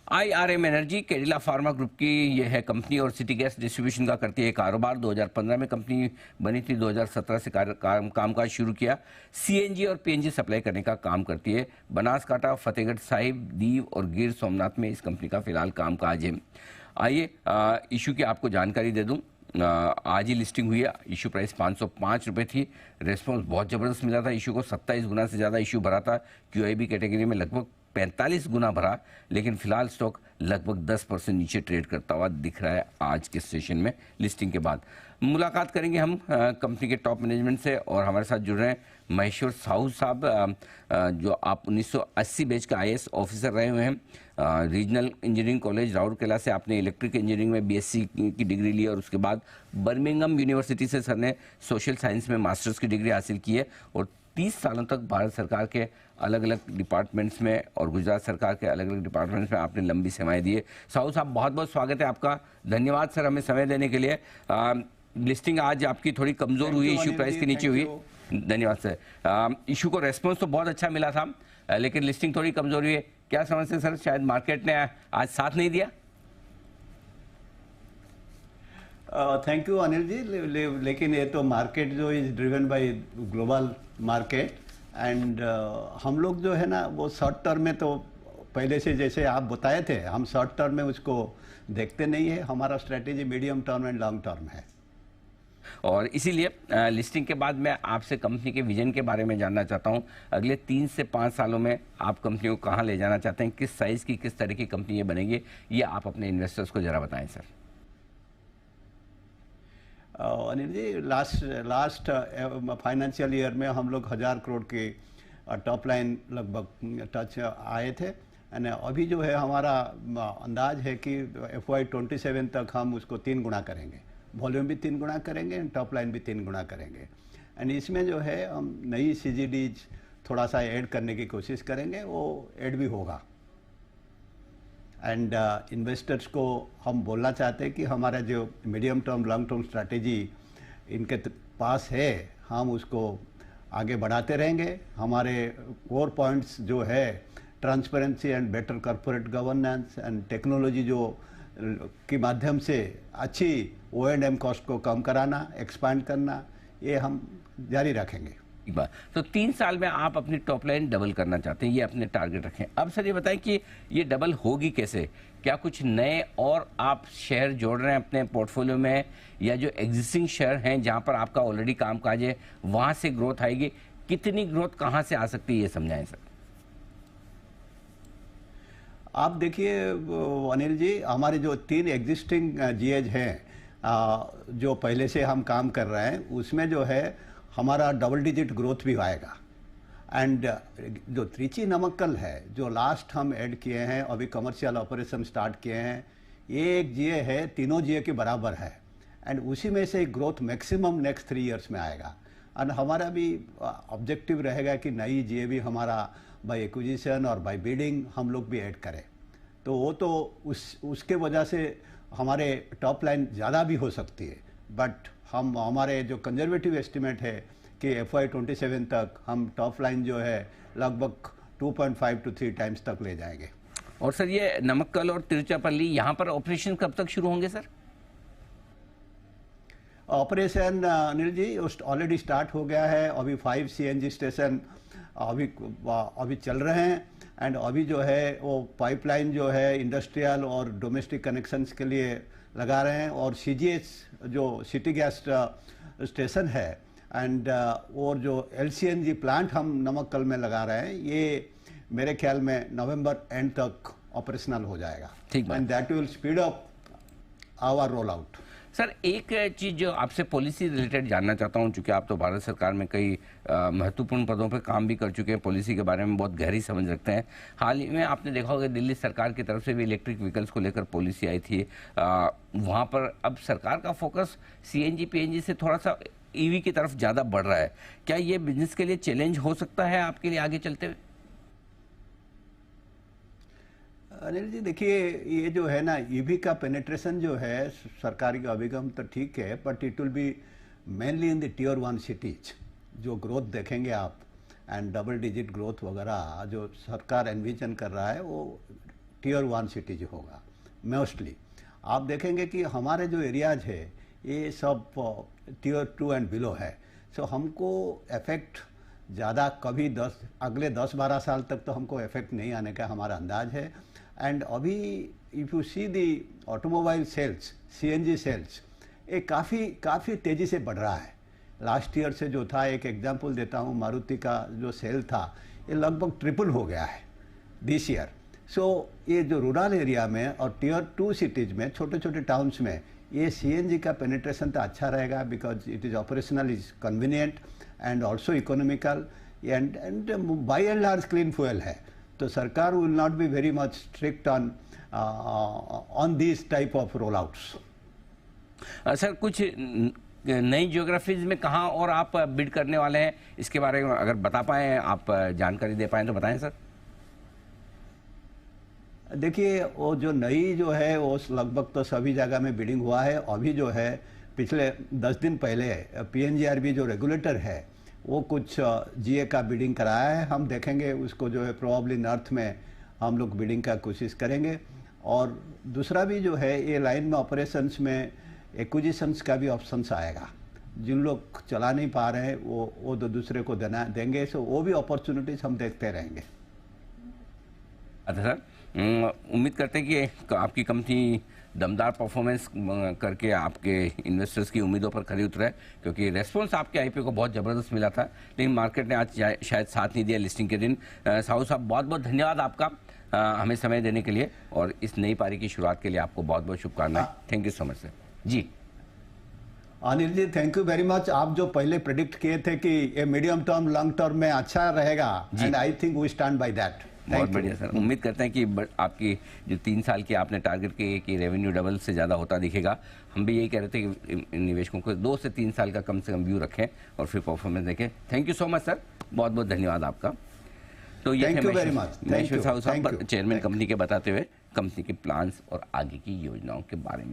IRM energy Cadila pharma group की यह है कंपनी और सिटी गैस डिस्ट्रीब्यूशन का करती है कारोबार। 2015 में कंपनी बनी थी, 2017 से कामकाज शुरू किया। CNG और PNG सप्लाई करने का काम करती है। बनासकांठा, फतेहगढ़ साहिब, दीव और गिर सोमनाथ में इस कंपनी का फिलहाल कामकाज है। आइए इशू की आपको जानकारी दे दूं। आज ही लिस्टिंग हुई है। इशू प्राइस 505 रुपये थी। रेस्पॉन्स बहुत ज़बरदस्त मिला था। इशू को 27 गुना से ज़्यादा इशू भरा था। QIB कैटेगरी में लगभग 45 गुना भरा, लेकिन फिलहाल स्टॉक लगभग 10% नीचे ट्रेड करता हुआ दिख रहा है आज के सेशन में लिस्टिंग के बाद। मुलाकात करेंगे हम कंपनी के टॉप मैनेजमेंट से, और हमारे साथ जुड़ रहे हैं महेश्वर साहू साहब, जो आप 1980 बैच का IAS ऑफिसर रहे हुए हैं। रीजनल इंजीनियरिंग कॉलेज राउरकेला से आपने इलेक्ट्रिक इंजीनियरिंग में BSc की डिग्री ली, और उसके बाद बर्मिंघम यूनिवर्सिटी से सर ने सोशल साइंस में मास्टर्स की डिग्री हासिल की है, और 30 सालों तक भारत सरकार के अलग अलग डिपार्टमेंट्स में और गुजरात सरकार के अलग अलग डिपार्टमेंट्स में आपने लंबी सेवाएं दी है। साहू साहब, बहुत बहुत स्वागत है आपका। धन्यवाद सर हमें समय देने के लिए। लिस्टिंग आज आपकी थोड़ी कमज़ोर हुई, इशू प्राइस के नीचे हुई। धन्यवाद सर। इशू को रेस्पॉन्स तो बहुत अच्छा मिला था, लेकिन लिस्टिंग थोड़ी कमज़ोर हुई है। क्या समझते हैं सर, शायद मार्केट ने आज साथ नहीं दिया? Thank you Anil ji. लेकिन ये तो मार्केट जो is driven by global market, and हम लोग जो है ना वो शॉर्ट टर्म में तो पहले से जैसे आप बताए थे, हम शॉर्ट टर्म में उसको देखते नहीं है। हमारा strategy medium term and long term है, और इसीलिए लिस्टिंग के बाद मैं आपसे कंपनी के विजन के बारे में जानना चाहता हूं। अगले 3 से 5 सालों में आप कंपनी को कहां ले जाना चाहते हैं? किस साइज़ की, किस तरह की कंपनी ये बनेगी, ये आप अपने इन्वेस्टर्स को ज़रा बताएं sir. Anil ji, last financial year में हम लोग 1000 करोड़ की टॉप लाइन लगभग टच आए थे, एंड अभी जो है हमारा अंदाज है कि FY27 तक हम उसको 3 गुना करेंगे। वॉल्यूम भी 3 गुना करेंगे एंड टॉप लाइन भी 3 गुना करेंगे। एंड इसमें जो है हम नई CGDs थोड़ा सा ऐड करने की कोशिश करेंगे, वो ऐड भी होगा। एंड इन्वेस्टर्स को हम बोलना चाहते हैं कि हमारा जो medium term long term strategy इनके पास है, हम उसको आगे बढ़ाते रहेंगे। हमारे कोर पॉइंट्स जो है transparency and better corporate governance and technology जो के माध्यम से अच्छी O&M कॉस्ट को कम कराना, एक्सपांड करना, ये हम जारी रखेंगे। तो 3 साल में आप अपनी टॉप लाइन डबल करना चाहते हैं, ये अपने टारगेट रखें। अब सर ये बताएं कि ये डबल होगी कैसे? क्या कुछ नए और आप शेयर जोड़ रहे हैं अपने पोर्टफोलियो में, या जो एग्जिस्टिंग शेयर हैं जहां पर आपका ऑलरेडी कामकाज है वहां से ग्रोथ आएगी? कितनी ग्रोथ कहां से आ सकती है, ये समझाएं सर। आप देखिए अनिल जी, हमारे जो 3 एग्जिस्टिंग GAs हैं जो पहले से हम काम कर रहे हैं, उसमें जो है हमारा डबल डिजिट ग्रोथ भी आएगा। एंड जो त्रिची नमक्कल है जो लास्ट हम ऐड किए हैं, अभी कमर्शियल ऑपरेशन स्टार्ट किए हैं, ये एक GA है, तीनों GA के बराबर है, एंड उसी में से ग्रोथ मैक्सिमम नेक्स्ट 3 इयर्स में आएगा। एंड हमारा भी ऑब्जेक्टिव रहेगा कि नई GA भी हमारा बाय एक्विजिशन और बाय बिडिंग हम लोग भी ऐड करें। तो वो तो उसके वजह से हमारे टॉप लाइन ज़्यादा भी हो सकती है, बट हमारे जो कंजर्वेटिव एस्टिमेट है कि FY27 तक हम टॉप लाइन जो है लगभग 2.5 to 3 टाइम्स तक ले जाएंगे। और सर ये नमक्कल और तिरुचिरापल्ली यहाँ पर ऑपरेशन कब तक शुरू होंगे sir? Operation Anil ji already start हो गया है। अभी 5 CNG स्टेशन अभी चल रहे हैं, एंड अभी जो है वो पाइपलाइन जो है इंडस्ट्रियल और डोमेस्टिक कनेक्शंस के लिए लगा रहे हैं, और CGS जो सिटी गैस स्टेशन है एंड और जो LCNG प्लांट हम नमक्कल में लगा रहे हैं, ये मेरे ख्याल में नवंबर एंड तक ऑपरेशनल हो जाएगा, and that will speed up our roll out. Sir एक चीज़ जो आपसे पॉलिसी रिलेटेड जानना चाहता हूं, चूंकि आप तो भारत सरकार में कई महत्वपूर्ण पदों पर काम भी कर चुके हैं, पॉलिसी के बारे में बहुत गहरी समझ रखते हैं। हाल ही में आपने देखा होगा दिल्ली सरकार की तरफ से भी इलेक्ट्रिक व्हीकल्स को लेकर पॉलिसी आई थी। वहाँ पर अब सरकार का फोकस CNG PNG से थोड़ा सा EV की तरफ ज़्यादा बढ़ रहा है। क्या ये बिजनेस के लिए चैलेंज हो सकता है आपके लिए आगे चलते हुए? अनिल जी देखिए, ये जो है ना EV का पेनिट्रेशन जो है सरकारी का अभिगम तो ठीक है, but it will be mainly in the Tier 1 cities. जो ग्रोथ देखेंगे आप एंड डबल डिजिट ग्रोथ वगैरह जो सरकार एनविजन कर रहा है, वो टियर 1 सिटीज होगा मोस्टली। आप देखेंगे कि हमारे जो एरियाज है ये सब टियर 2 एंड बिलो है। सो हमको इफेक्ट ज़्यादा कभी अगले 10-12 साल तक तो हमको इफेक्ट नहीं आने का हमारा अंदाज है। एंड अभी if you see the automobile sales, CNG sales, ये काफ़ी तेज़ी से बढ़ रहा है। लास्ट ईयर से जो था, एक एग्जांपल देता हूँ, मारुति का जो सेल था ये लगभग ट्रिपल हो गया है दिस ईयर। सो ये जो रूरल एरिया में और टियर 2 सिटीज़ में, छोटे छोटे टाउन्स में ये सीएनजी का पेनिट्रेशन तो अच्छा रहेगा, because it is operational, is convenient and also economical and by and large clean fuel है। तो सरकार will not be very much strict on this type of roll outs. Sir, कुछ नई ज्योग्राफीज में कहाँ और आप बिड करने वाले हैं, इसके बारे में अगर बता पाएँ, आप जानकारी दे पाएँ तो बताएं सर। देखिए, वो जो नई जो है वो लगभग तो सभी जगह में बिडिंग हुआ है। अभी जो है पिछले 10 दिन पहले पीएनजीआरबी जो रेगुलेटर है वो कुछ जीए का बिडिंग कराया है। हम देखेंगे उसको, जो है प्रोबेबली नॉर्थ में हम लोग बिडिंग का कोशिश करेंगे। और दूसरा भी जो है ये लाइन में ऑपरेशंस में एक्विजिशंस का भी ऑप्शंस आएगा। जिन लोग चला नहीं पा रहे हैं वो तो दूसरे को देंगे। सो वो भी अपॉर्चुनिटीज हम देखते रहेंगे। अच्छा सर, उम्मीद करते हैं कि आपकी कंपनी दमदार परफॉर्मेंस करके आपके इन्वेस्टर्स की उम्मीदों पर खरी उतरा है, क्योंकि रेस्पॉन्स आपके आईपीओ को बहुत ज़बरदस्त मिला था, लेकिन मार्केट ने आज शायद साथ नहीं दिया लिस्टिंग के दिन। साहू साहब, बहुत बहुत धन्यवाद आपका हमें समय देने के लिए, और इस नई पारी की शुरुआत के लिए आपको बहुत बहुत शुभकामनाएं। Thank you so much sir. जी Anil ji, thank you very much. आप जो पहले प्रेडिक्ट किए थे कि ये मीडियम टर्म लॉन्ग टर्म में अच्छा रहेगा, and I think we stand by that. बहुत बढ़िया सर। उम्मीद करते हैं कि आपकी जो 3 साल की आपने टारगेट की कि रेवेन्यू डबल से ज़्यादा होता दिखेगा। हम भी यही कह रहे थे कि निवेशकों को 2 से 3 साल का कम से कम व्यू रखें और फिर परफॉर्मेंस देखें। Thank you so much sir, बहुत बहुत धन्यवाद आपका। तो ये महेश्वर साहू साहब, चेयरमैन कंपनी के, बताते हुए कंपनी के प्लान्स और आगे की योजनाओं के बारे में।